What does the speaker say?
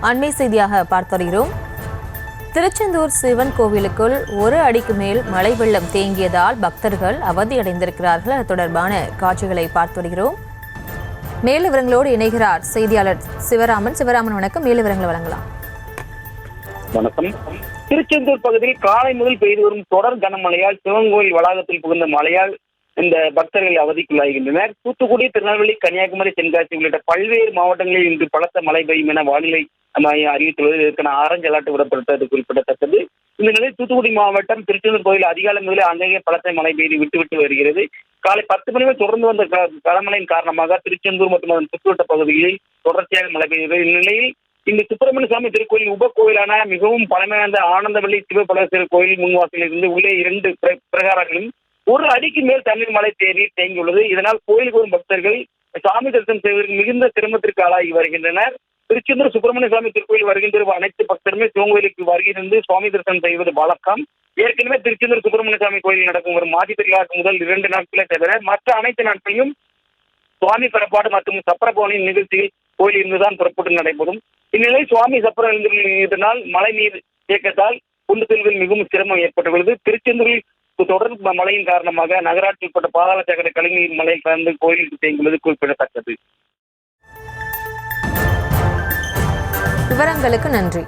அண்மை செய்தியாக பார்த்து வருகிறோம். திருச்செந்தூர் சிவன் கோவிலுக்குள் 1 அடிக்கு மேல் மழை வெள்ளம் தேங்கியதால் பக்தர்கள் அவதியடைந்திருக்கிறார்கள். அது தொடர்பான காட்சிகளை பார்த்து வருகிறோம். மேல் விவரங்களோடு இணைகிறார் செய்தியாளர் சிவராமன். வணக்கம். மேல் விவரங்களை வழங்கலாம். வணக்கம். திருச்செந்தூர் பகுதியில் காலை முதல் பெய்து வரும் தொடர் கனமழையால் சிவன் கோயில் வளாகத்தில் புகுந்த மழையால் இந்த பக்தர்கள் அவதிக்குள்ளாகின்றனர். தூத்துக்குடி, திருநெல்வேலி, கன்னியாகுமரி, தென்காசி உள்ளிட்ட பல்வேறு மாவட்டங்களில் இன்று பலத்த மழை பெய்யும் என வானிலை மையம் அறிவித்துள்ளது. இதற்கான ஆரஞ்சு அலர்ட் விடப்பட்டது குறிப்பிடத்தக்கது. இந்த நிலையில் தூத்துக்குடி மாவட்டம் திருச்செந்தூர் கோயில் அதிகாலை முதலே அங்கங்கே பலத்த மழை பெய்து விட்டுவிட்டு வருகிறது. காலை 10 மணி வரை தொடர்ந்து வந்த கனமழையின் காரணமாக திருச்செந்தூர் மற்றும் அதன் சுற்றுவட்ட பகுதிகளில் தொடர்ச்சியாக மழை பெய்கிறது. இந்நிலையில் இந்த சுப்பிரமணிய சுவாமி திருக்கோயில் உபகோயிலான மிகவும் பழமையான ஆனந்தவள்ளி சிவபலசர் கோயில் முன்வாசலில் இருந்து உள்ளே 2 பிரகாரங்களும் 1 அடிக்கு மேல் தண்ணீர் மழை தேங்கியுள்ளது. இதனால் கோயிலுக்கு வரும் பக்தர்கள் சாமி தரிசனம் செய்வதற்கு மிகுந்த சிரமத்திற்கு ஆளாகி வருகின்றனர். திருச்செந்தூர் சுப்பிரமணிய சுவாமி திருக்கோயில் வருகின்ற அனைத்து பக்தருமே சிவகோயிலுக்கு வருகிறது சுவாமி தரிசனம் செய்வது வழக்கம். ஏற்கனவே திருச்செந்தூர் சுப்பிரமணிய சுவாமி கோயில் நடக்கும் ஒரு மாசி திருவிழாவுக்கு முதல் 2 நாட்களே தவிர மற்ற அனைத்து நாட்களிலும் சுவாமி பெறப்பாடு மற்றும் சப்பரபவனின் நிகழ்ச்சிகள் கோயில் இருந்துதான் புறப்பட்டு நடைபெறும். இந்நிலையில் சுவாமி சப்பர எழுந்தினால் மழை நீர் இயக்கத்தால் கொண்டு செல்வதில் மிகவும் சிரமம் ஏற்பட்டுள்ளது. திருச்செந்தூரில் தொடர் மழையின் காரணமாக நகராட்சி உட்பட்ட பாதாள சாக்கடை கழிவுநீர் மழை கலந்து கோயிலுக்கு தேங்குள்ளது குறிப்பிடத்தக்கது. விவரங்களுக்கு நன்றி.